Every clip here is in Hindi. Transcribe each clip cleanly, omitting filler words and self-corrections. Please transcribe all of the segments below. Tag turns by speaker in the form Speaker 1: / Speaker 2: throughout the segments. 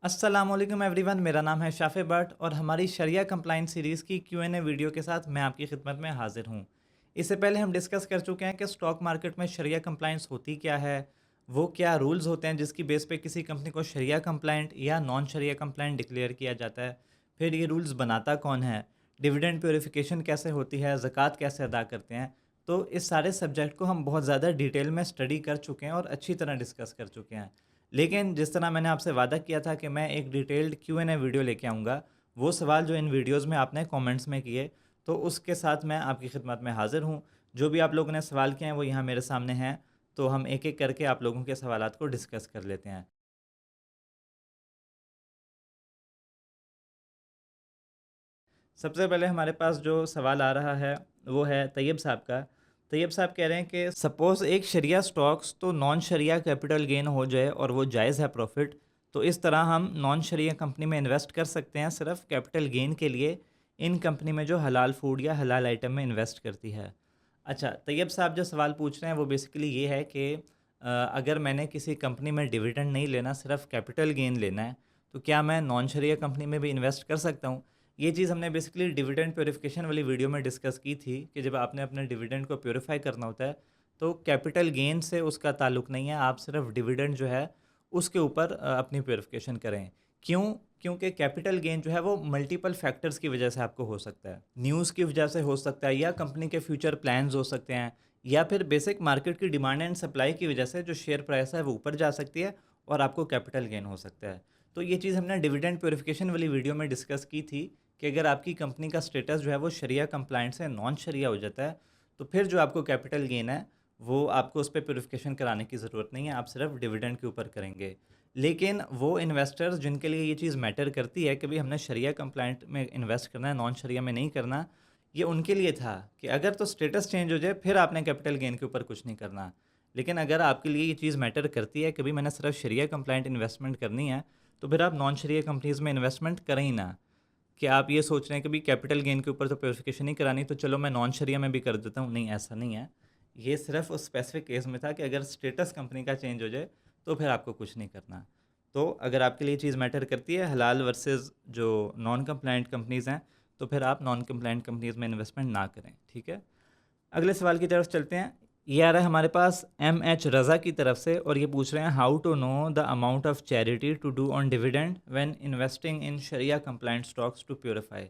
Speaker 1: अस्सलामुअलैकुम एवरीवन, मेरा नाम है शाफ़े बट और हमारी शरिया कंप्लाइंस सीरीज़ की Q&A वीडियो के साथ मैं आपकी खिदमत में हाज़िर हूँ। इससे पहले हम डिस्कस कर चुके हैं कि स्टॉक मार्केट में शरिया कंप्लाइंस होती क्या है, वो क्या रूल्स होते हैं जिसकी बेस पे किसी कंपनी को शरिया कंप्लाइंट या नॉन शरिया कंप्लाइंट डिक्लेयर किया जाता है, फिर ये रूल्स बनाता कौन है, डिविडेंड प्योरीफिकेशन कैसे होती है, ज़कात कैसे अदा करते हैं। तो इस सारे सब्जेक्ट को हम बहुत ज़्यादा डिटेल में स्टडी कर चुके हैं और अच्छी तरह डिस्कस कर चुके हैं। लेकिन जिस तरह मैंने आपसे वादा किया था कि मैं एक डिटेल्ड Q&A वीडियो लेके आऊँगा, वो सवाल जो इन वीडियोज़ में आपने कमेंट्स में किए, तो उसके साथ मैं आपकी खिदमत में हाज़िर हूँ। जो भी आप लोगों ने सवाल किए हैं वो यहाँ मेरे सामने हैं, तो हम एक-एक करके आप लोगों के सवालात को डिस्कस कर लेते हैं। सबसे पहले हमारे पास जो सवाल आ रहा है, वो है तैयब साहब का। तैयब साहब कह रहे हैं कि सपोज़ एक शरिया स्टॉक्स तो नॉन शरिया कैपिटल गेन हो जाए और वो जायज़ है प्रॉफ़िट, तो इस तरह हम नॉन शरिया कंपनी में इन्वेस्ट कर सकते हैं सिर्फ़ कैपिटल गेन के लिए, इन कंपनी में जो हलाल फूड या हलाल आइटम में इन्वेस्ट करती है। अच्छा, तैयब साहब जो सवाल पूछ रहे हैं वो बेसिकली ये है कि अगर मैंने किसी कंपनी में डिविडेंड नहीं लेना, सिर्फ़ कैपिटल गेन लेना है, तो क्या मैं नॉन शरिया कंपनी में भी इन्वेस्ट कर सकता हूँ? ये चीज़ हमने बेसिकली डिविडेंड प्यूरिफिकेशन वाली वीडियो में डिस्कस की थी कि जब आपने अपने डिविडेंड को प्यूरिफाई करना होता है, तो कैपिटल गेन से उसका ताल्लुक नहीं है, आप सिर्फ डिविडेंड जो है उसके ऊपर अपनी प्यूरिफिकेशन करें। क्यों? क्योंकि कैपिटल गेन जो है वो मल्टीपल फैक्टर्स की वजह से आपको हो सकता है। न्यूज़ की वजह से हो सकता है या कंपनी के फ्यूचर प्लान्स हो सकते हैं या फिर बेसिक मार्केट की डिमांड एंड सप्लाई की वजह से जो शेयर प्राइस है वो ऊपर जा सकती है और आपको कैपिटल गेन हो सकता है। तो ये चीज़ हमने डिविडेंड प्यूरिफिकेशन वाली वीडियो में डिस्कस की थी कि अगर आपकी कंपनी का स्टेटस जो है वो शरिया कंप्लाइंट से नॉन शरिया हो जाता है, तो फिर जो आपको कैपिटल गेन है, वो आपको उस पे प्यूरिफिकेशन कराने की ज़रूरत नहीं है, आप सिर्फ डिविडेंड के ऊपर करेंगे। लेकिन वो इन्वेस्टर्स जिनके लिए ये चीज़ मैटर करती है कि भाई हमने शरिया कंप्लाइंट में इन्वेस्ट करना है, नॉन शरिया में नहीं करना, ये उनके लिए था कि अगर तो स्टेटस चेंज हो जाए, फिर आपने कैपिटल गेन के ऊपर कुछ नहीं करना। लेकिन अगर आपके लिए ये चीज़ मैटर करती है कि भाई मैंने सिर्फ शरिया कंप्लाइंट इन्वेस्टमेंट करनी है, तो फिर आप नॉन शरिया कंपनीज़ में इन्वेस्टमेंट करें ही ना। कि आप ये सोच रहे हैं कि भाई कैपिटल गेन के ऊपर तो प्यूरिफिकेशन नहीं करानी, तो चलो मैं नॉन शरिया में भी कर देता हूँ। नहीं, ऐसा नहीं है। ये सिर्फ उस स्पेसिफिक केस में था कि अगर स्टेटस कंपनी का चेंज हो जाए, तो फिर आपको कुछ नहीं करना। तो अगर आपके लिए चीज़ मैटर करती है हलाल वर्सेस जो नॉन कंप्लायंट कंपनीज़ हैं, तो फिर आप नॉन कंप्लायंट कंपनीज़ में इन्वेस्टमेंट ना करें, ठीक है? अगले सवाल की तरफ चलते हैं। ये आ रहा है हमारे पास एच रज़ा की तरफ से और ये पूछ रहे हैं how to know the amount of charity to do on dividend when investing in sharia compliant stocks to purify.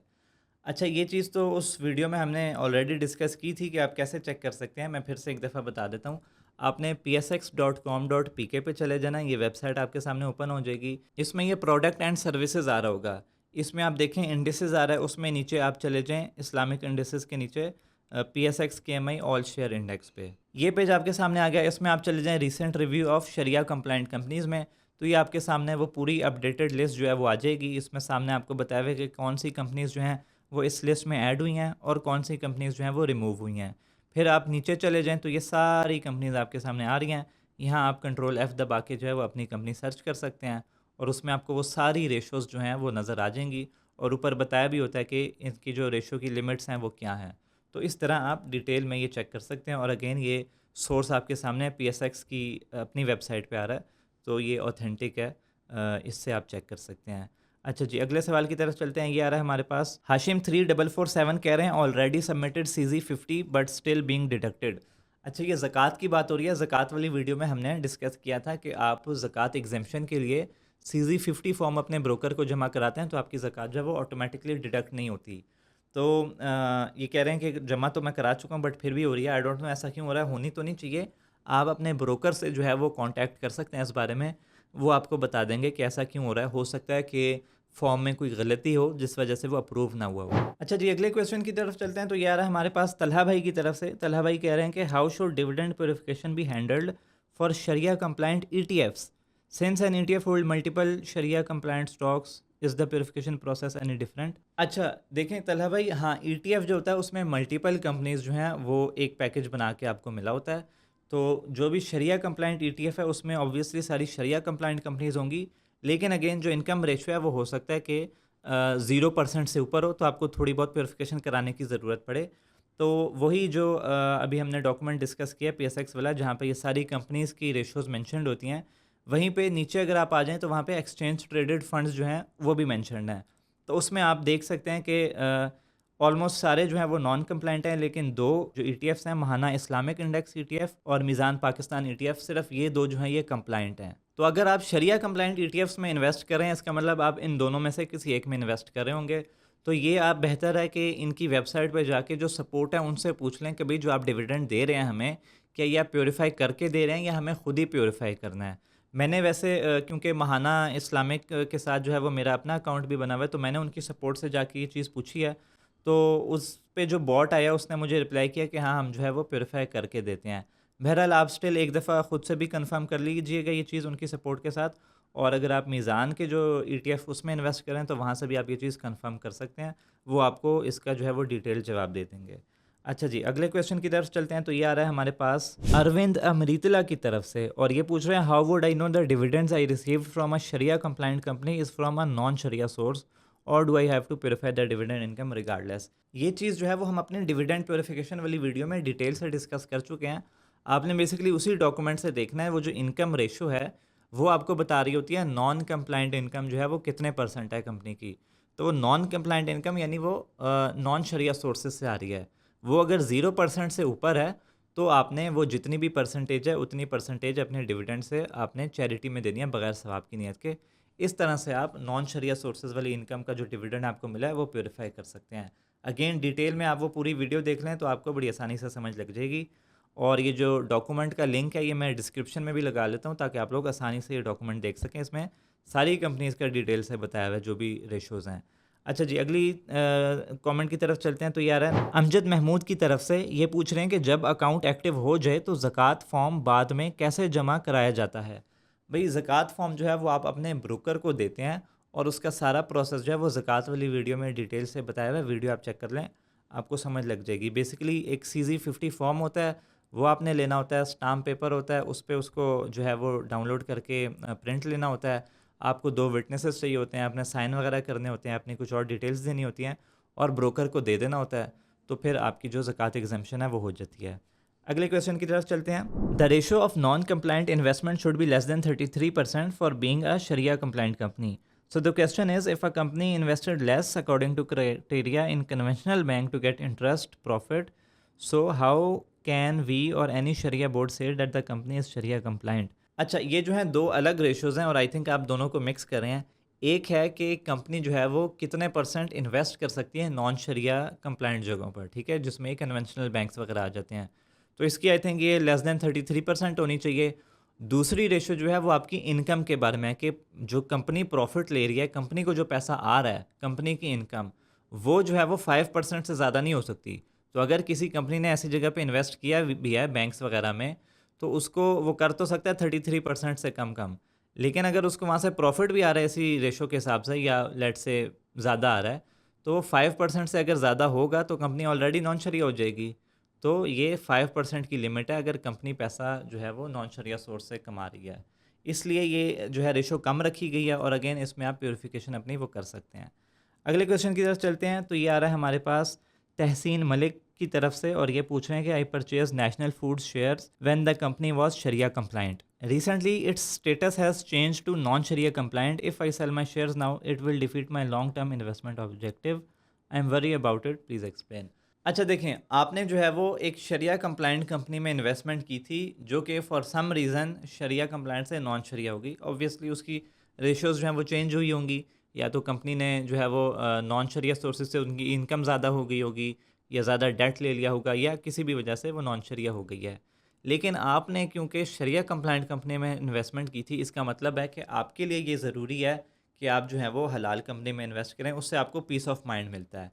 Speaker 1: अच्छा, ये चीज़ तो उस वीडियो में हमने ऑलरेडी डिस्कस की थी कि आप कैसे चेक कर सकते हैं। मैं फिर से एक दफ़ा बता देता हूँ। आपने psx.com.pk पे चले जाना, ये वेबसाइट आपके सामने ओपन हो जाएगी। इसमें ये प्रोडक्ट एंड सर्विसेज आ रहा होगा। इसमें आप देखें इंडिसेस आ रहा है, उसमें नीचे आप चले जाएँ इस्लामिक इंडिसेस के नीचे PSX KMI all share index पे। ये पेज आपके सामने आ गया। इसमें आप चले जाएँ recent review of sharia compliant companies में, तो ये आपके सामने वो पूरी अपडेटेड लिस्ट जो है वो आ जाएगी। इसमें सामने आपको बताया हुआ है कि कौन सी कंपनीज़ जो हैं वो इस लिस्ट में ऐड हुई हैं और कौन सी कंपनीज़ जो हैं वो रिमूव हुई हैं। फिर आप नीचे चले जाएँ तो ये सारी कंपनीज़ आपके सामने आ रही हैं। यहाँ आप कंट्रोल F दबा के जो है वो अपनी कंपनी सर्च कर सकते हैं और उसमें आपको वो सारी रेशोज़ जो हैं वो नज़र आ जाएंगी और ऊपर बताया भी होता है कि इनकी जो रेशो की लिमिट्स हैं वो क्या हैं। तो इस तरह आप डिटेल में ये चेक कर सकते हैं और अगेन ये सोर्स आपके सामने PSX की अपनी वेबसाइट पे आ रहा है, तो ये ऑथेंटिक है। इससे आप चेक कर सकते हैं। अच्छा जी, अगले सवाल की तरफ चलते हैं। ये आ रहा है हमारे पास हाशिम 3447 कह रहे हैं already submitted CZ50 but still being deducted. अच्छा, ये ज़कात की बात हो रही है। ज़कात वाली वीडियो में हमने डिस्कस किया था कि आप ज़कात एग्जेम्पशन के लिए CZ50 फॉर्म अपने ब्रोकर को जमा कराते हैं तो आपकी ज़कात जो है वो ऑटोमेटिकली डिडक्ट नहीं होती। तो ये कह रहे हैं कि जमा तो मैं करा चुका हूँ बट फिर भी हो रही है। आई डोंट नो ऐसा क्यों हो रहा है, होनी तो नहीं चाहिए। आप अपने ब्रोकर से जो है वो कांटेक्ट कर सकते हैं इस बारे में, वो आपको बता देंगे कि ऐसा क्यों हो रहा है। हो सकता है कि फॉर्म में कोई गलती हो जिस वजह से वो अप्रूव ना हुआ हो। अच्छा जी, अगले क्वेश्चन की तरफ चलते हैं। तो ये आ रहा है हमारे पास तलहा भाई की तरफ से। तलहा भाई कह रहे हैं कि how should dividend purification be handled for sharia compliant ETFs since an ETF hold multiple sharia compliant stocks, is the purification process any different? अच्छा, देखें तलहा भाई, हाँ, ETF जो होता है उसमें मल्टीपल कंपनीज जो हैं वो एक पैकेज बना के आपको मिला होता है। तो जो भी शरिया कंप्लाइंट ETF है उसमें ऑब्वियसली सारी शरिया कंप्लाइंट कंपनीज होंगी, लेकिन अगेन जो इनकम रेशियो है वो हो सकता है कि 0% से ऊपर हो, तो आपको थोड़ी बहुत प्योरिफिकेशन कराने की ज़रूरत पड़े। तो वही जो अभी हमने डॉक्यूमेंट डिस्कस किया PSX वाला, जहाँ पे ये सारी कंपनीज़ की रेशियोज़ मेंशन्ड होती हैं, वहीं पे नीचे अगर आप आ जाएँ तो वहाँ पे एक्सचेंज ट्रेडेड फंड्स जो हैं वो भी मेंशन्ड हैं। तो उसमें आप देख सकते हैं कि ऑलमोस्ट सारे जो हैं वो नॉन कंप्लायंट हैं, लेकिन 2 जो ईटीएफ्स हैं, महाना इस्लामिक इंडेक्स ईटीएफ और मीज़ान पाकिस्तान ईटीएफ, सिर्फ ये 2 जो हैं ये कंप्लायंट हैं। तो अगर आप शरिया कंप्लायंट ईटीएफ्स में इन्वेस्ट कर रहे हैं, इसका मतलब आप इन दोनों में से किसी एक में इन्वेस्ट कर रहे होंगे। तो ये आप बेहतर है कि इनकी वेबसाइट पे जाके जो सपोर्ट है उनसे पूछ लें कि भई जो आप डिविडेंड दे रहे हैं हमें, क्या ये आप प्यूरीफाई करके दे रहे हैं या हमें खुद ही प्यूरीफाई करना है। मैंने वैसे क्योंकि महाना इस्लामिक के साथ जो है वो मेरा अपना अकाउंट भी बना हुआ है, तो मैंने उनकी सपोर्ट से जाके ये चीज़ पूछी है। तो उस पे जो बॉट आया उसने मुझे रिप्लाई किया कि हाँ, हम जो है वो प्यूरीफाई करके देते हैं। बहरहाल आप स्टिल एक दफ़ा खुद से भी कंफर्म कर लीजिएगा ये चीज़ उनकी सपोर्ट के साथ, और अगर आप मीज़ान के जो ईटीएफ उसमें इन्वेस्ट करें तो वहाँ से भी आप ये चीज़ कंफर्म कर सकते हैं। वो आपको इसका जो है वो डिटेल जवाब दे देंगे। अच्छा जी, अगले क्वेश्चन की तरफ चलते हैं। तो ये आ रहा है हमारे पास अरविंद अमृतला की तरफ से, और ये पूछ रहे हैं how would I know the dividends I received from a sharia compliant company is from a non sharia source, और do I have to purify the dividend income regardless. ये चीज़ जो है वो हम अपने डिविडेंड प्योरीफिकेशन वाली वीडियो में डिटेल से डिस्कस कर चुके हैं। आपने बेसिकली उसी डॉक्यूमेंट से देखना है, वो जो इनकम रेशो है वो आपको बता रही होती है नॉन कंप्लायंट इनकम जो है वो कितने परसेंट है कंपनी की। तो वो नॉन कंप्लायंट इनकम यानी वो नॉन शरिया सोर्सेज से आ रही है। वो अगर 0% से ऊपर है तो आपने वो जितनी भी परसेंटेज है उतनी परसेंटेज अपने डिविडेंड से आपने चैरिटी में देनी है बगैर सवाब की नीयत के। इस तरह से आप नॉन शरिया सोर्सेज वाली इनकम का जो डिविडेंड आपको मिला है वो प्योरीफाई कर सकते हैं। अगेन डिटेल में आप वो पूरी वीडियो देख लें तो आपको बड़ी आसानी से समझ लग जाएगी। और ये जो डॉक्यूमेंट का लिंक है ये मैं डिस्क्रिप्शन में भी लगा लेता हूँ ताकि आप लोग आसानी से ये डॉक्यूमेंट देख सकें। इसमें सारी कंपनीज़ का डिटेल से बताया हुआ है जो भी रेशोज़ हैं। अच्छा जी, अगली कमेंट की तरफ चलते हैं। तो ये आ रहा है अमजद महमूद की तरफ से, ये पूछ रहे हैं कि जब अकाउंट एक्टिव हो जाए तो ज़कात फॉर्म बाद में कैसे जमा कराया जाता है। भाई ज़कात फॉर्म जो है वो आप अपने ब्रोकर को देते हैं, और उसका सारा प्रोसेस जो है वो ज़कात वाली वीडियो में डिटेल से बताया हुआ है। वीडियो आप चेक कर लें, आपको समझ लग जाएगी। बेसिकली एक CZ50 फॉर्म होता है, वो आपने लेना होता है। स्टाम्प पेपर होता है, उस पे उसको जो है वो डाउनलोड करके प्रिंट लेना होता है। आपको 2 विटनेसेस चाहिए होते हैं, आपने साइन वगैरह करने होते हैं, अपनी कुछ और डिटेल्स देनी होती हैं, और ब्रोकर को दे देना होता है। तो फिर आपकी जो ज़कात एग्ज़म्पशन है वो हो जाती है। अगले क्वेश्चन की तरफ चलते हैं। The ratio of non compliant investment should be less than 33% for being a sharia compliant company. So the question is, if a company invested less according to criteria in conventional bank to get interest profit, so how can we or any Sharia board say that the company is Sharia compliant? अच्छा, ये जो है 2 अलग रेशोज़ हैं और आई थिंक आप दोनों को मिक्स कर रहे हैं। एक है कि कंपनी जो है वो कितने परसेंट इन्वेस्ट कर सकती है नॉन शरिया कंप्लायंट जगहों पर, ठीक है, जिसमें कन्वेंशनल बैंक्स वगैरह आ जाते हैं। तो इसकी आई थिंक ये लेस देन 33% होनी चाहिए। दूसरी रेशो जो है वो आपकी इनकम के बारे में है कि जो कंपनी प्रॉफिट ले रही है, कंपनी को जो पैसा आ रहा है, कंपनी की इनकम, वो जो है वो 5% से ज़्यादा नहीं हो सकती। तो अगर किसी कंपनी ने ऐसी जगह पे इन्वेस्ट किया भी है बैंक्स वगैरह में, तो उसको वो कर तो सकता है 33% से कम कम, लेकिन अगर उसको वहाँ से प्रॉफिट भी आ रहा है इसी रेशो के हिसाब से, या लेट से ज़्यादा आ रहा है, तो 5% से अगर ज़्यादा होगा तो कंपनी ऑलरेडी नॉन शरिया हो जाएगी। तो ये 5% की लिमिट है अगर कंपनी पैसा जो है वो नॉन शरिया सोर्स से कमा रही है। इसलिए ये जो है रेशो कम रखी गई है, और अगेन इसमें आप प्योरीफिकेशन अपनी वो कर सकते हैं। अगले क्वेश्चन की तरफ चलते हैं। तो ये आ रहा है हमारे पास तहसीन मलिक की तरफ से, और ये पूछ रहे हैं कि I purchase National Food shares when the company was sharia compliant. Recently its status has change to non sharia compliant. If I sell my shares now it will defeat my long term investment objective. I am worry about it, please explain. अच्छा देखें, आपने जो है वो एक शरिया कंप्लायंट कंपनी में इन्वेस्टमेंट की थी जो कि for some reason sharia compliant से नॉन शरिया होगी। ऑब्वियसली उसकी रेशियोज़ जो हैं वो चेंज हुई होंगी, या तो कंपनी ने जो है वो नॉन शरिया सोर्सेज से उनकी इनकम ज़्यादा हो गई होगी, या ज़्यादा डेट ले लिया होगा, या किसी भी वजह से वो नॉन शरिया हो गई है। लेकिन आपने क्योंकि शरिया कंप्लायंट कंपनी में इन्वेस्टमेंट की थी, इसका मतलब है कि आपके लिए ये ज़रूरी है कि आप जो है वो हलाल कंपनी में इन्वेस्ट करें, उससे आपको पीस ऑफ माइंड मिलता है।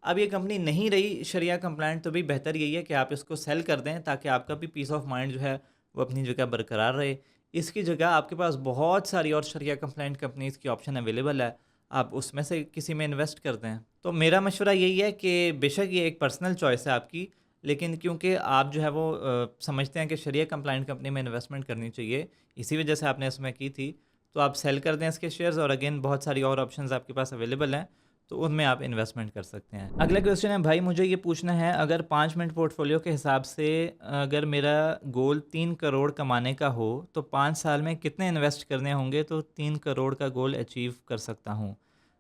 Speaker 1: अब ये कंपनी नहीं रही शरिया कंप्लायंट, तो भी बेहतर यही है कि आप इसको सेल कर दें ताकि आपका भी पीस ऑफ माइंड जो है वो अपनी जगह बरकरार रहे। इसकी जगह आपके पास बहुत सारी और शरिया कंप्लायंट कंपनीज़ की ऑप्शन अवेलेबल है, आप उसमें से किसी में इन्वेस्ट कर दें। तो मेरा मशवरा यही है कि बेशक ये एक पर्सनल चॉइस है आपकी, लेकिन क्योंकि आप जो है वो समझते हैं कि शरिया कंप्लायंट कंपनी में इन्वेस्टमेंट करनी चाहिए, इसी वजह से आपने इसमें की थी, तो आप सेल कर दें इसके शेयर्स, और अगेन बहुत सारी और ऑप्शंस आपके पास अवेलेबल हैं। तो उनमें आप इन्वेस्टमेंट कर सकते हैं। अगला क्वेश्चन है भाई, मुझे ये पूछना है, अगर 5 मिनट पोर्टफोलियो के हिसाब से अगर मेरा गोल 3 करोड़ कमाने का हो तो 5 साल में कितने इन्वेस्ट करने होंगे तो 3 करोड़ का गोल अचीव कर सकता हूँ?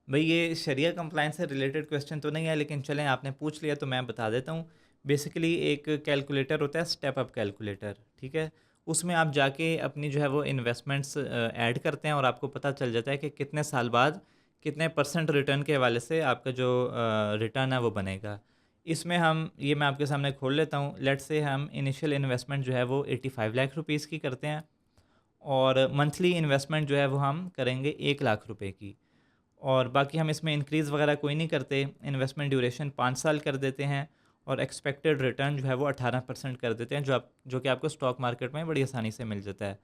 Speaker 1: भाई ये शरिया कंप्लाइंस से रिलेटेड क्वेश्चन तो नहीं है, लेकिन चलें आपने पूछ लिया तो मैं बता देता हूँ। बेसिकली एक कैलकुलेटर होता है, स्टेप अप कैलकुलेटर, ठीक है? उसमें आप जाके अपनी जो है वो इन्वेस्टमेंट्स ऐड करते हैं और आपको पता चल जाता है कि कितने साल बाद कितने परसेंट रिटर्न के हवाले से आपका जो रिटर्न है वो बनेगा। इसमें हम ये मैं आपके सामने खोल लेता हूँ। लेट्स से हम इनिशियल इन्वेस्टमेंट जो है वो 85 लाख रुपीस की करते हैं और मंथली इन्वेस्टमेंट जो है वो हम करेंगे 1 लाख रुपए की, और बाकी हम इसमें इंक्रीज़ वगैरह कोई नहीं करते। इन्वेस्टमेंट ड्यूरेशन 5 साल कर देते हैं और एक्सपेक्टेड रिटर्न जो है वो 18% कर देते हैं, जो कि आपको स्टॉक मार्केट में बड़ी आसानी से मिल जाता है।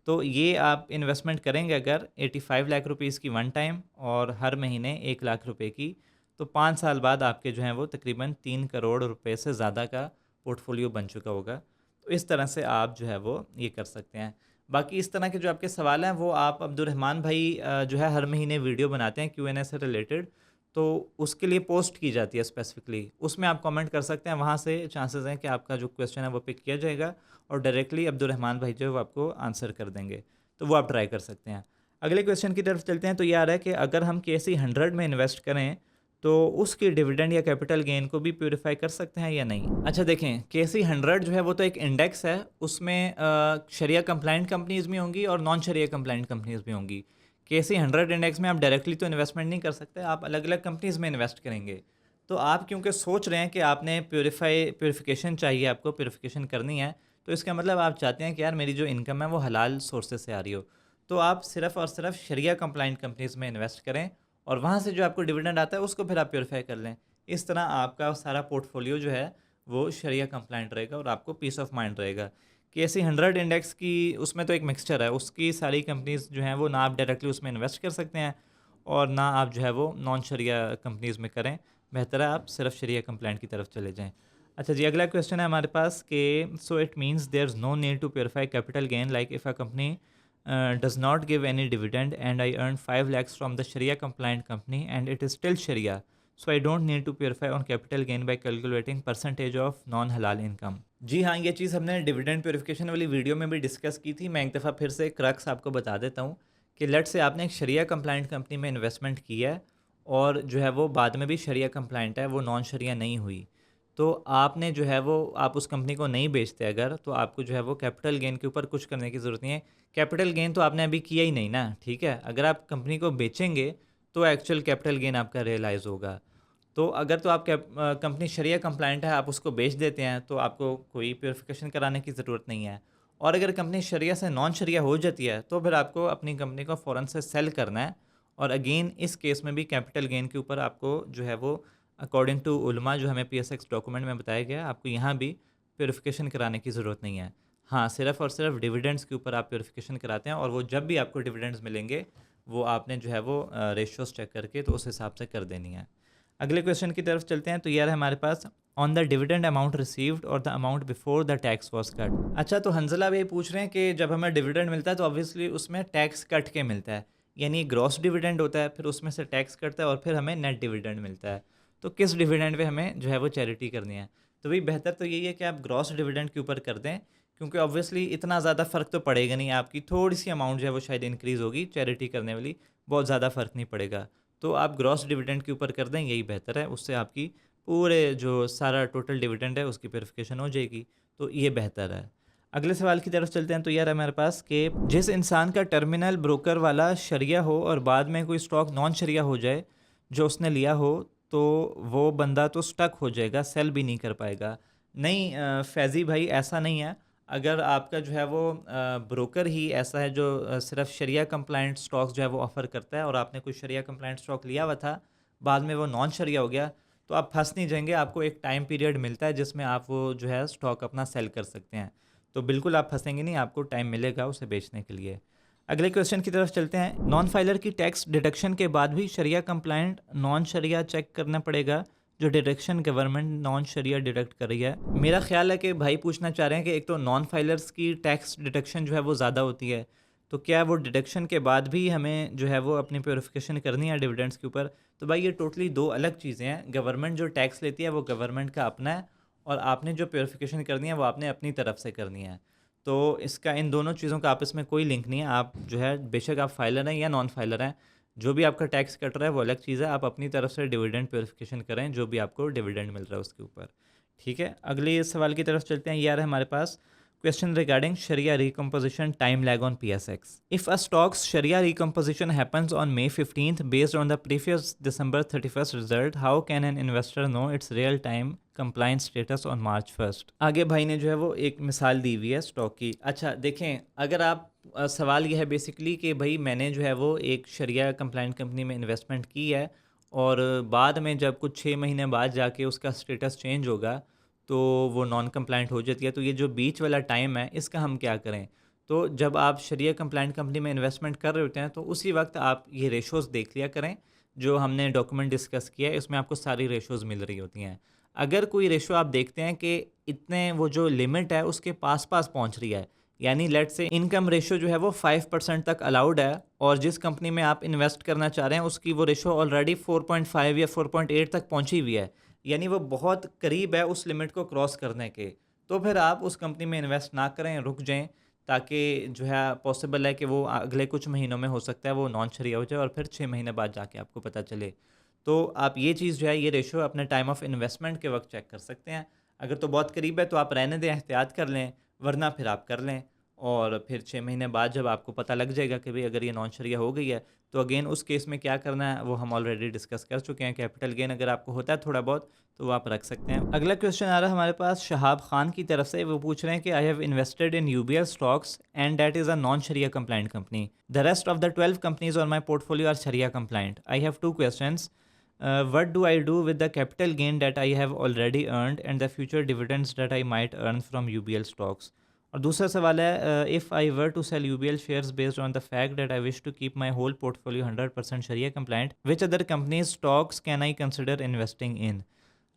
Speaker 1: तो ये आप इन्वेस्टमेंट करेंगे अगर 85 लाख रुपीस की वन टाइम और हर महीने 1 लाख रुपए की, तो 5 साल बाद आपके जो हैं वो तकरीबन 3 करोड़ रुपए से ज़्यादा का पोर्टफोलियो बन चुका होगा। तो इस तरह से आप जो है वो ये कर सकते हैं। बाकी इस तरह के जो आपके सवाल हैं वो आप अब्दुर्रहमान भाई जो है हर महीने वीडियो बनाते हैं Q&A से रिलेटेड, तो उसके लिए पोस्ट की जाती है स्पेसिफिकली, उसमें आप कमेंट कर सकते हैं। वहाँ से चांसेस हैं कि आपका जो क्वेश्चन है वो पिक किया जाएगा और डायरेक्टली अब्दुर्रहमान भाई जो है वो आपको आंसर कर देंगे, तो वो आप ट्राई कर सकते हैं। अगले क्वेश्चन की तरफ चलते हैं। तो ये आ रहा है कि अगर हम KC 100 में इन्वेस्ट करें तो उसकी डिविडेंड या कैपिटल गेन को भी प्यूरिफाई कर सकते हैं या नहीं? अच्छा देखें, KC 100 जो है वो तो एक इंडेक्स है, उसमें शरिया कंप्लाइंट कंपनीज भी होंगी और नॉन शरिया कंप्लाइंट कंपनीज भी होंगी। KC 100 इंडेक्स में आप डायरेक्टली तो इन्वेस्टमेंट नहीं कर सकते, आप अलग अलग कंपनीज में इन्वेस्ट करेंगे। तो आप क्योंकि सोच रहे हैं कि आपने प्योरीफिकेशन चाहिए, आपको प्योरीफिकेशन करनी है, तो इसका मतलब आप चाहते हैं कि यार मेरी जो इनकम है वो हलाल सोर्सेज से आ रही हो, तो आप सिर्फ़ और सिर्फ शरिया कंप्लाइंट कंपनीज़ में इन्वेस्ट करें और वहाँ से जो आपको डिविडेंड आता है उसको फिर आप प्योरीफाई कर लें। इस तरह आपका सारा पोर्टफोलियो जो है वो शरिया कंप्लाइंट रहेगा और आपको पीस ऑफ माइंड रहेगा। KC 100 इंडेक्स की उसमें तो एक मिक्सचर है, उसकी सारी कंपनीज़ जो हैं वो ना आप डायरेक्टली उसमें इन्वेस्ट कर सकते हैं और ना आप जो है वो नॉन शरिया कंपनीज़ में करें। बेहतर है आप सिर्फ शरिया कंप्लाइंट की तरफ चले जाएँ। अच्छा जी, अगला क्वेश्चन है हमारे पास कि so it means there is no need to purify capital gain like if a company does not give any dividend and I earn 5 lakhs from the Sharia compliant company and it is still Sharia, so I don't need to purify on capital gain by calculating percentage of non halal income। जी हाँ, ये चीज़ हमने डिविडेंड प्योरीफिकेशन वाली वीडियो में भी डिस्कस की थी। मैं एक दफ़ा फिर से क्रक्स आपको बता देता हूँ कि लेट से आपने एक शरिया कंप्लाइंट कंपनी में इन्वेस्टमेंट किया है और जो है वो बाद में भी शरिया कंप्लाइंट है, वो नॉन शरिया नहीं हुई, तो आपने जो है वो आप उस कंपनी को नहीं बेचते अगर, तो आपको जो है वो कैपिटल गेन के ऊपर कुछ करने की ज़रूरत नहीं है। कैपिटल गेन तो आपने अभी किया ही नहीं ना, ठीक है? अगर आप कंपनी को बेचेंगे तो एक्चुअल कैपिटल गेन आपका रियलाइज़ होगा। तो अगर तो आप कंपनी शरिया कंप्लाइंट है, आप उसको बेच देते हैं तो आपको कोई प्योरीफिकेशन कराने की ज़रूरत नहीं है। और अगर कंपनी शरिया से नॉन शरिया हो जाती है तो फिर आपको अपनी कंपनी को फ़ौरन से सेल करना है और अगेन इस केस में भी कैपिटल गेन के ऊपर आपको जो है वो अकॉर्डिंग टू उलमा जो हमें PSX डॉक्यूमेंट में बताया गया, आपको यहाँ भी प्योरीफिकेशन कराने की ज़रूरत नहीं है। हाँ, सिर्फ़ और सिर्फ डिविडेंड्स के ऊपर आप प्योरीफिकेशन कराते हैं और वो जब भी आपको डिविडेंड्स मिलेंगे वो आपने जो है वो रेशियोज़ चेक करके तो उस हिसाब से कर देनी है। अगले क्वेश्चन की तरफ चलते हैं। तो यार हमारे पास on the dividend amount received और the amount before the tax was cut. अच्छा, तो हंजला भाई पूछ रहे हैं कि जब हमें डिविडेंड मिलता है तो ऑब्वियसली उसमें टैक्स कट के मिलता है, यानी ग्रॉस डिविडेंड होता है, फिर उसमें से टैक्स कटता है और फिर हमें नेट डिविडेंड मिलता है। तो किस डिविडेंड पे हमें जो है वो चैरिटी करनी है? तो भाई बेहतर तो यही है कि आप ग्रॉस डिविडेंड के ऊपर कर दें, क्योंकि ऑब्वियसली इतना ज़्यादा फ़र्क तो पड़ेगा नहीं, आपकी थोड़ी सी अमाउंट जो है वो शायद इंक्रीज़ होगी, चैरिटी करने वाली बहुत ज़्यादा फ़र्क नहीं पड़ेगा। तो आप ग्रॉस डिविडेंड के ऊपर कर दें, यही बेहतर है, उससे आपकी पूरे जो सारा टोटल डिविडेंड है उसकी प्योरीफिकेशन हो जाएगी, तो ये बेहतर है। अगले सवाल की तरफ चलते हैं। तो यार हमारे पास कि जिस इंसान का टर्मिनल ब्रोकर वाला शरिया हो और बाद में कोई स्टॉक नॉन शरिया हो जाए जो उसने लिया हो, तो वो बंदा तो स्टक हो जाएगा, सेल भी नहीं कर पाएगा। नहीं फैज़ी भाई, ऐसा नहीं है। अगर आपका जो है वो ब्रोकर ही ऐसा है जो सिर्फ शरिया कंप्लाइंट स्टॉक्स जो है वो ऑफ़र करता है और आपने कोई शरिया कंप्लाइंट स्टॉक लिया हुआ था, बाद में वो नॉन शरिया हो गया, तो आप फंस नहीं जाएंगे। आपको एक टाइम पीरियड मिलता है जिसमें आप वो जो है स्टॉक अपना सेल कर सकते हैं, तो बिल्कुल आप फंसेंगे नहीं, आपको टाइम मिलेगा उसे बेचने के लिए। अगले क्वेश्चन की तरफ चलते हैं। नॉन फाइलर की टैक्स डिडक्शन के बाद भी शरिया कंप्लाइंट नॉन शरिया चेक करना पड़ेगा जो डिडक्शन गवर्नमेंट नॉन शरिया डिडक्ट कर रही है? मेरा ख्याल है कि भाई पूछना चाह रहे हैं कि एक तो नॉन फाइलर्स की टैक्स डिडक्शन जो है वो ज़्यादा होती है, तो क्या वो डिडक्शन के बाद भी हमें जो है वो अपनी प्योरिफिकेशन करनी है डिविडेंड्स के ऊपर? तो भाई ये टोटली दो अलग चीज़ें हैं। गवर्नमेंट जो टैक्स लेती है वो गवर्नमेंट का अपना है, और आपने जो प्योरिफिकेशन करनी है वो आपने अपनी तरफ से करनी है। तो इसका इन दोनों चीज़ों का आपस में कोई लिंक नहीं है। आप जो है बेशक आप फाइलर हैं या नॉन फाइलर हैं, जो भी आपका टैक्स कट रहा है वो अलग चीज़ है। आप अपनी तरफ से डिविडेंड प्योरिफिकेशन करें जो भी आपको डिविडेंड मिल रहा है उसके ऊपर। ठीक है, अगले सवाल की तरफ चलते हैं। ये आ रहा है हमारे पास question regarding Sharia recomposition time lag on PSX. If a stock's Sharia recomposition happens on May 15th based on the previous December 31st result, how can an investor know its real time compliance status on March 1st? आगे भाई ने जो है वो एक मिसाल दी हुई है स्टॉक की। अच्छा देखें, अगर आप सवाल यह है बेसिकली कि भाई मैंने जो है वो एक शरिया कंप्लाइंट कंपनी में इन्वेस्टमेंट की है, और बाद में जब कुछ 6 महीने बाद जाके उसका स्टेटस चेंज होगा तो वो नॉन कंप्लाइंट हो जाती है। तो ये जो बीच वाला टाइम है इसका हम क्या करें? तो जब आप शरिया कंप्लाइंट कंपनी में इन्वेस्टमेंट कर रहे होते हैं तो उसी वक्त आप ये रेशोज़ देख लिया करें जो हमने डॉक्यूमेंट डिस्कस किया है, इसमें आपको सारी रेशोज़ मिल रही होती हैं। अगर कोई रेशो आप देखते हैं कि इतने वो जो लिमिट है उसके पास पास पहुंच रही है, यानी लेट से इनकम रेशो जो है वो 5% तक अलाउड है, और जिस कंपनी में आप इन्वेस्ट करना चाह रहे हैं उसकी वो रेशो ऑलरेडी 4.5 या 4.8 तक पहुंची हुई है, यानी वो बहुत करीब है उस लिमिट को क्रॉस करने के, तो फिर आप उस कंपनी में इन्वेस्ट ना करें, रुक जाएं, ताकि जो है पॉसिबल है कि वो अगले कुछ महीनों में हो सकता है वो नॉन शरिया हो जाए और फिर 6 महीने बाद जाके आपको पता चले। तो आप ये चीज़ जो है ये रेशो अपने टाइम ऑफ इन्वेस्टमेंट के वक्त चेक कर सकते हैं। अगर तो बहुत करीब है तो आप रहने दें, एहतियात कर लें, वरना फिर आप कर लें। और फिर 6 महीने बाद जब आपको पता लग जाएगा कि भाई अगर ये नॉन शरिया हो गई है, तो अगेन उस केस में क्या करना है वो हम ऑलरेडी डिस्कस कर चुके हैं। कैपिटल गेन अगर आपको होता है थोड़ा बहुत तो वो आप रख सकते हैं। अगला क्वेश्चन आ रहा है हमारे पास शहाब खान की तरफ से। वो पूछ रहे हैं कि I have invested in UBL stocks and that is a non sharia compliant company. The rest of the 12 companies on my portfolio are sharia compliant. I have two questions. What do I do with the capital gain that I have already earned and the future dividends that I might earn from UBL stocks? और दूसरा सवाल है, if I were to sell UBL shares based on the fact that I wish to keep my whole portfolio 100% sharia compliant, which other companies stocks can I consider investing in?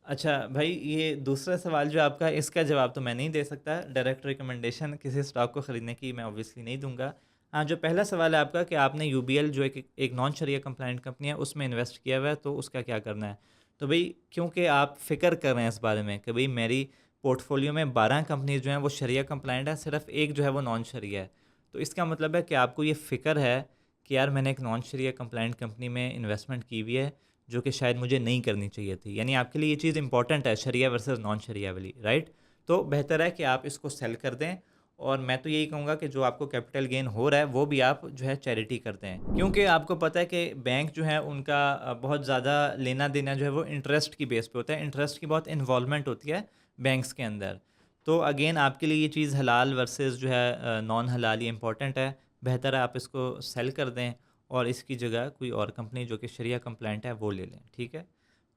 Speaker 1: अच्छा भाई, ये दूसरा सवाल जो आपका है इसका जवाब तो मैं नहीं दे सकता। डायरेक्ट रिकमेंडेशन किसी स्टॉक को ख़रीदने की मैं ऑब्वियसली नहीं दूंगा। हाँ, जो पहला सवाल है आपका कि आपने यूबीएल जो एक नॉन शरिया कंप्लाइंट कंपनी है उसमें इन्वेस्ट किया हुआ है तो उसका क्या करना है? तो भाई क्योंकि आप फ़िक्र कर रहे हैं इस बारे में कि भाई मेरी पोर्टफोलियो में 12 कंपनीज जो हैं वो शरिया कंप्लाइंट है, सिर्फ एक जो है वो नॉन शरिया है। तो इसका मतलब है कि आपको ये फ़िक्र है कि यार मैंने एक नॉन शरिया कंप्लाइंट कंपनी में इन्वेस्टमेंट की हुई है जो कि शायद मुझे नहीं करनी चाहिए थी, यानी आपके लिए ये चीज़ इंपॉर्टेंट है शरिया वर्सेस नॉन शरिया वाली, राइट? तो बेहतर है कि आप इसको सेल कर दें, और मैं तो यही कहूँगा कि जो आपको कैपिटल गेन हो रहा है वो भी आप जो है चैरिटी करते हैं, क्योंकि आपको पता है कि बैंक जो है उनका बहुत ज़्यादा लेना देना जो है वो इंटरेस्ट की बेस पे होता है। इंटरेस्ट की बहुत इन्वॉल्वमेंट होती है बैंक्स के अंदर। तो अगेन आपके लिए ये चीज़ हलाल वर्सेस जो है नॉन हलाल ये इंपॉर्टेंट है। बेहतर है आप इसको सेल कर दें और इसकी जगह कोई और कंपनी जो कि शरिया कंप्लाइंट है वो ले लें। ठीक है,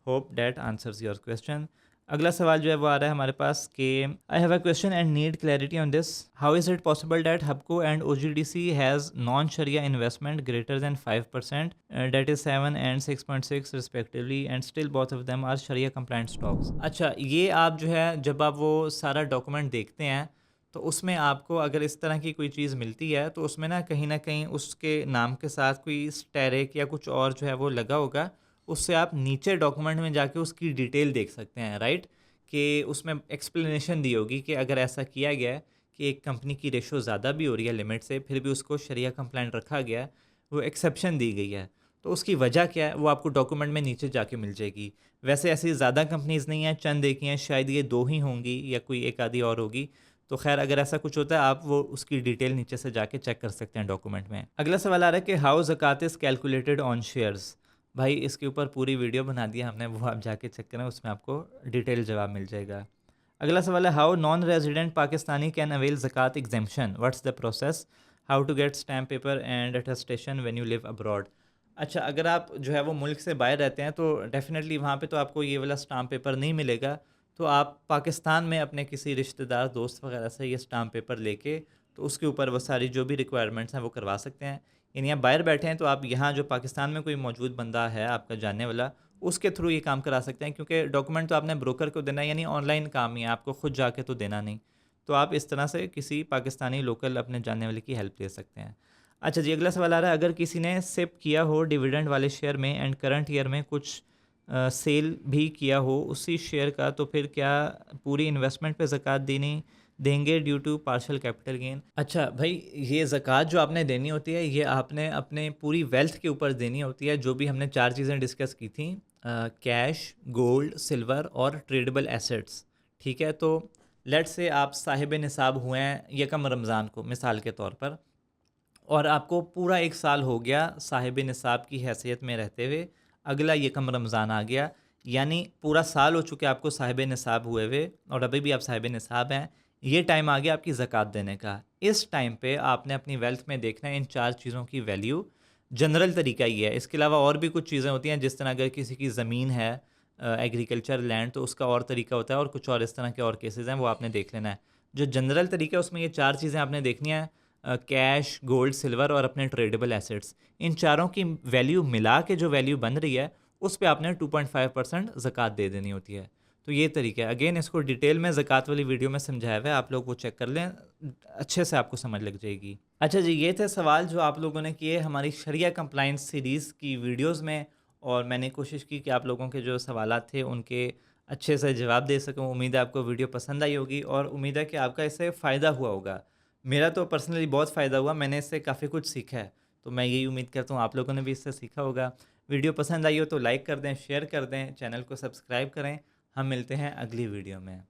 Speaker 1: hope that answers your question. अगला सवाल जो है वो आ रहा है हमारे पास कि I have a question and need clarity on this. How is it possible that Hubco and OGDC has non sharia investment greater than 5%, that is 7 and 6.6 respectively, and still both of them are sharia compliant stocks? अच्छा, ये आप जो है जब आप वो सारा डॉक्यूमेंट देखते हैं तो उसमें आपको अगर इस तरह की कोई चीज़ मिलती है तो उसमें ना कहीं उसके नाम के साथ कोई स्टेरिक या कुछ और जो है वो लगा होगा। उससे आप नीचे डॉक्यूमेंट में जाके उसकी डिटेल देख सकते हैं, राइट? कि उसमें एक्सप्लेनेशन दी होगी कि अगर ऐसा किया गया है कि एक कंपनी की रेशो ज़्यादा भी हो रही है लिमिट से, फिर भी उसको शरिया कंप्लाइंट रखा गया है, वो एक्सेप्शन दी गई है, तो उसकी वजह क्या है वो आपको डॉक्यूमेंट में नीचे जाके मिल जाएगी। वैसे ऐसी ज़्यादा कंपनीज़ नहीं हैं, चंद एक ही हैं, शायद ये 2 ही होंगी या कोई एक आधी और होगी। तो खैर अगर ऐसा कुछ होता है आप वो उसकी डिटेल नीचे से जाके चेक कर सकते हैं डॉक्यूमेंट में। अगला सवाल आ रहा है कि हाउ ज़कात इज़ कैलकुलेटेड ऑन शेयर्स। भाई इसके ऊपर पूरी वीडियो बना दिया हमने, वो आप जाके चेक करें, उसमें आपको डिटेल जवाब मिल जाएगा। अगला सवाल है how non resident Pakistani can avail zakat exemption, what's the process, how to get stamp paper and attestation when you live abroad? अच्छा, अगर आप जो है वो मुल्क से बाहर रहते हैं तो डेफिनेटली वहाँ पे तो आपको ये वाला स्टाम्प पेपर नहीं मिलेगा। तो आप पाकिस्तान में अपने किसी रिश्तेदार दोस्त वगैरह से ये स्टाम्प पेपर लेके तो उसके ऊपर वो सारी जो भी रिक्वायरमेंट्स हैं वो करवा सकते हैं। यानी आप बाहर बैठे हैं तो आप यहाँ जो पाकिस्तान में कोई मौजूद बंदा है आपका जानने वाला, उसके थ्रू ये काम करा सकते हैं, क्योंकि डॉक्यूमेंट तो आपने ब्रोकर को देना है, यानी ऑनलाइन काम ही है, आपको खुद जाके तो देना नहीं। तो आप इस तरह से किसी पाकिस्तानी लोकल अपने जानने वाले की हेल्प ले सकते हैं। अच्छा जी, अगला सवाल आ रहा है, अगर किसी ने सिप किया हो डिविडेंड वाले शेयर में एंड करंट ईयर में कुछ सेल भी किया हो उसी शेयर का, तो फिर क्या पूरी इन्वेस्टमेंट पे ज़कात देनी देंगे due to partial capital gain? अच्छा भाई, ये ज़कात जो आपने देनी होती है ये आपने अपने पूरी वेल्थ के ऊपर देनी होती है, जो भी हमने 4 चीज़ें डिस्कस की थी, कैश, गोल्ड, सिल्वर और ट्रेडेबल एसेट्स। ठीक है, तो लेट्स से आप साहिब निसाब हुए हैं यकम रमज़ान को मिसाल के तौर पर, और आपको पूरा 1 साल हो गया साहिब निसाब की हैसियत में रहते हुए, अगला यकम रमज़ान आ गया, यानी पूरा साल हो चुके आपको साहिब निसाब हुए हुए और अभी भी आप साहिब निसाब हैं। ये टाइम आ गया आपकी ज़कात देने का। इस टाइम पे आपने अपनी वेल्थ में देखना है इन 4 चीज़ों की वैल्यू। जनरल तरीका ये है, इसके अलावा और भी कुछ चीज़ें होती हैं, जिस तरह अगर किसी की ज़मीन है एग्रीकल्चर लैंड, तो उसका और तरीका होता है, और कुछ और इस तरह के और केसेस हैं, वो आपने देख लेना है। जो जनरल तरीका है उसमें ये 4 चीज़ें आपने देखनी है, कैश, गोल्ड, सिल्वर और अपने ट्रेडेबल एसेट्स। इन चारों की वैल्यू मिला के जो वैल्यू बन रही है उस पे आपने 2.5% ज़कात दे देनी होती है। तो ये तरीका है। अगेन इसको डिटेल में ज़कात वाली वीडियो में समझाया हुआ है, आप लोग वो चेक कर लें, अच्छे से आपको समझ लग जाएगी। अच्छा जी, ये थे सवाल जो आप लोगों ने किए हमारी शरिया कंप्लाइंस सीरीज़ की वीडियोज़ में, और मैंने कोशिश की कि आप लोगों के जो सवालात थे उनके अच्छे से जवाब दे सकूं। उम्मीद है आपको वीडियो पसंद आई होगी और उम्मीद है कि आपका इससे फ़ायदा हुआ होगा। मेरा तो पर्सनली बहुत फ़ायदा हुआ, मैंने इससे काफ़ी कुछ सीखा है, तो मैं यही उम्मीद करता हूँ आप लोगों ने भी इससे सीखा होगा। वीडियो पसंद आई हो तो लाइक कर दें, शेयर कर दें, चैनल को सब्सक्राइब करें। हम मिलते हैं अगली वीडियो में।